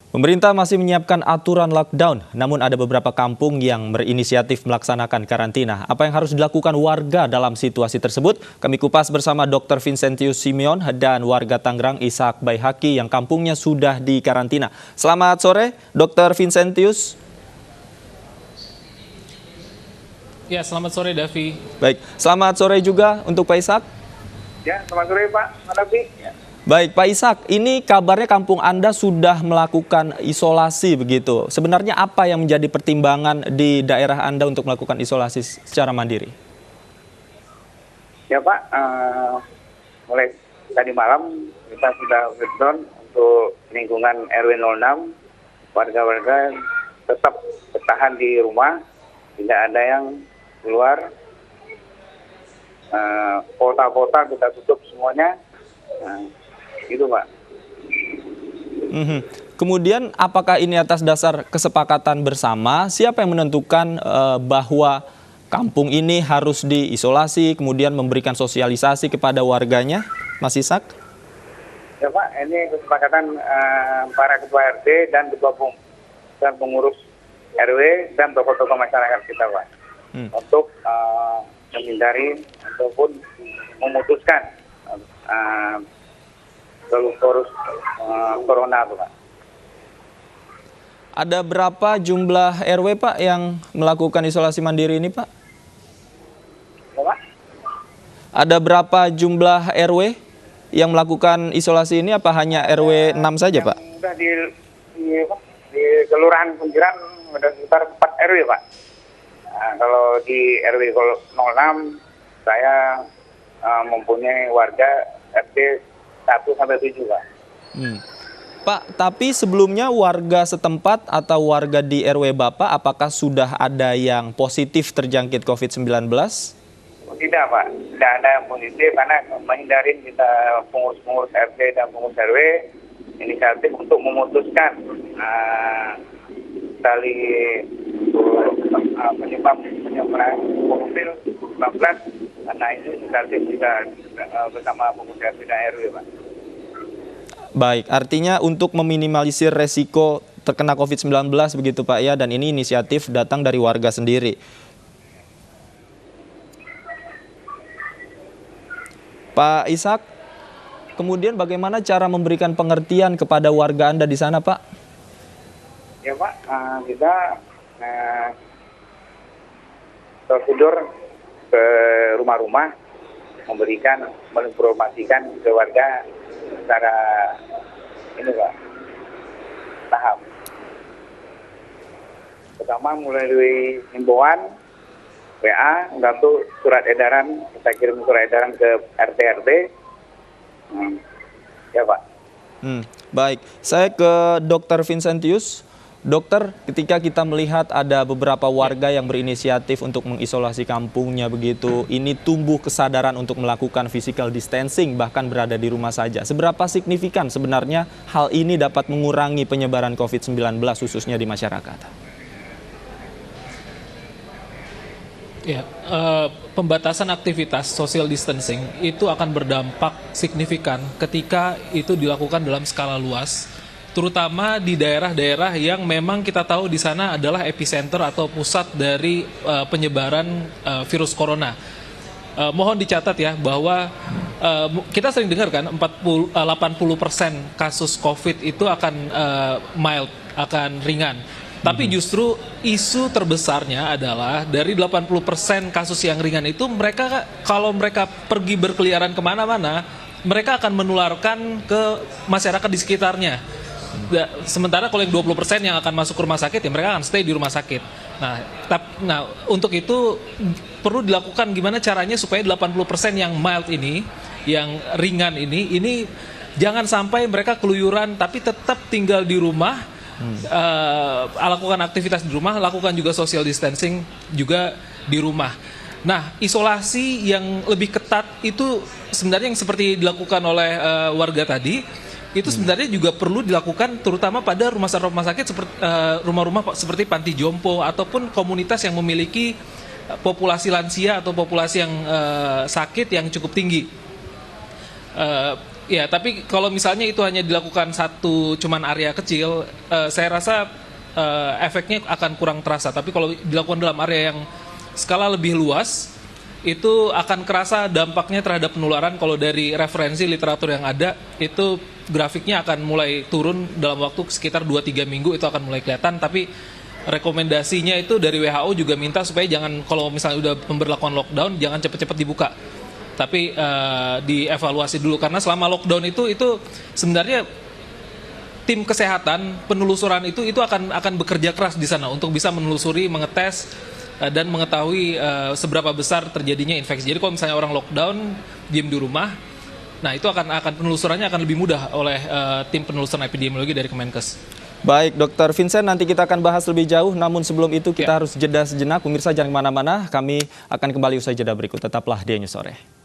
Pemerintah masih menyiapkan aturan lockdown, namun ada beberapa kampung yang berinisiatif melaksanakan karantina. Apa yang harus dilakukan warga dalam situasi tersebut? Kami kupas bersama Dr. Vincentius Simeon dan warga Tangerang Ishak Baihaki yang kampungnya sudah dikarantina. Selamat sore, Dr. Vincentius. Ya, selamat sore, Davi. Baik, selamat sore juga untuk Pak Ishak. Ya, selamat sore Pak Davi. Ya. Baik, Pak Ishak, ini kabarnya kampung Anda sudah melakukan isolasi begitu. Sebenarnya apa yang menjadi pertimbangan di daerah Anda untuk melakukan isolasi secara mandiri? Ya Pak, mulai tadi malam kita sudah lockdown untuk lingkungan RW 06. Warga-warga tetap bertahan di rumah, tidak ada yang keluar. Kota-kota kita tutup semuanya. Itu Pak. Kemudian apakah ini atas dasar kesepakatan bersama? Siapa yang menentukan bahwa kampung ini harus diisolasi, kemudian memberikan sosialisasi kepada warganya, Mas Ishak? Ya Pak, ini kesepakatan para ketua RT dan ketua dan pengurus RW dan tokoh-tokoh masyarakat kita Pak. Untuk menghindari ataupun memutuskan virus corona Pak. Ada berapa jumlah RW Pak yang melakukan isolasi mandiri ini Pak? Pak? Ada berapa jumlah RW yang melakukan isolasi ini? Apa hanya RW 6 saja Pak? Sudah di Kelurahan Kunjiran sudah sekitar 4 RW Pak. Nah, kalau di RW 06 saya mempunyai warga RT 1-7 Pak. Pak, tapi sebelumnya warga setempat atau warga di RW Bapak, apakah sudah ada yang positif terjangkit COVID-19? Tidak Pak, tidak ada yang positif karena menghindari kita pengurus-pengurus RT dan pengurus RW inisiatif untuk memutuskan tali penyebab penyebaran COVID-19 karena itu inisiatif kita bersama pengurus RT dan RW Pak. Baik, artinya untuk meminimalisir resiko terkena COVID-19 begitu Pak ya, dan ini inisiatif datang dari warga sendiri. Pak Ishak, kemudian bagaimana cara memberikan pengertian kepada warga Anda di sana Pak? Ya Pak, kita prosedur ke rumah-rumah menginformasikan ke warga secara ini Pak, tahap. Pertama mulai dari himbauan WA, untuk surat edaran, kita kirim surat edaran ke RT-RT. Ya Pak. Baik, saya ke Dr. Vincentius. Dokter, ketika kita melihat ada beberapa warga yang berinisiatif untuk mengisolasi kampungnya begitu, ini tumbuh kesadaran untuk melakukan physical distancing, bahkan berada di rumah saja. Seberapa signifikan sebenarnya hal ini dapat mengurangi penyebaran COVID-19 khususnya di masyarakat? Ya, pembatasan aktivitas social distancing itu akan berdampak signifikan ketika itu dilakukan dalam skala luas, terutama di daerah-daerah yang memang kita tahu di sana adalah epicenter atau pusat dari penyebaran virus corona. Mohon dicatat ya bahwa kita sering dengar kan 80% kasus COVID itu akan mild, akan ringan. Tapi justru isu terbesarnya adalah dari 80% kasus yang ringan itu mereka kalau mereka pergi berkeliaran kemana-mana, mereka akan menularkan ke masyarakat di sekitarnya. Sementara kalau yang 20% yang akan masuk ke rumah sakit ya mereka akan stay di rumah sakit. Nah, untuk itu perlu dilakukan gimana caranya supaya 80% yang mild ini, yang ringan ini jangan sampai mereka keluyuran tapi tetap tinggal di rumah. Lakukan aktivitas di rumah, lakukan juga social distancing juga di rumah. Nah, isolasi yang lebih ketat itu sebenarnya yang seperti dilakukan oleh warga tadi, itu sebenarnya juga perlu dilakukan terutama pada rumah sakit seperti rumah-rumah seperti panti jompo ataupun komunitas yang memiliki populasi lansia atau populasi yang sakit yang cukup tinggi. Ya, tapi kalau misalnya itu hanya dilakukan cuman area kecil, saya rasa efeknya akan kurang terasa. Tapi kalau dilakukan dalam area yang skala lebih luas, itu akan kerasa dampaknya terhadap penularan. Kalau dari referensi literatur yang ada, itu grafiknya akan mulai turun dalam waktu sekitar 2-3 minggu, itu akan mulai kelihatan. Tapi rekomendasinya itu dari WHO juga minta supaya jangan, kalau misalnya udah pemberlakuan lockdown, jangan cepat-cepat dibuka. Tapi dievaluasi dulu, karena selama lockdown itu sebenarnya tim kesehatan penelusuran itu akan bekerja keras di sana untuk bisa menelusuri, mengetes dan mengetahui seberapa besar terjadinya infeksi. Jadi kalau misalnya orang lockdown, diem di rumah, nah itu akan penelusurannya akan lebih mudah oleh tim penelusuran epidemiologi dari Kemenkes. Baik, Dr. Vincent, nanti kita akan bahas lebih jauh. Namun sebelum itu kita harus jeda sejenak. Pemirsa jangan kemana-mana, kami akan kembali usai jeda berikut. Tetaplah di News Sore.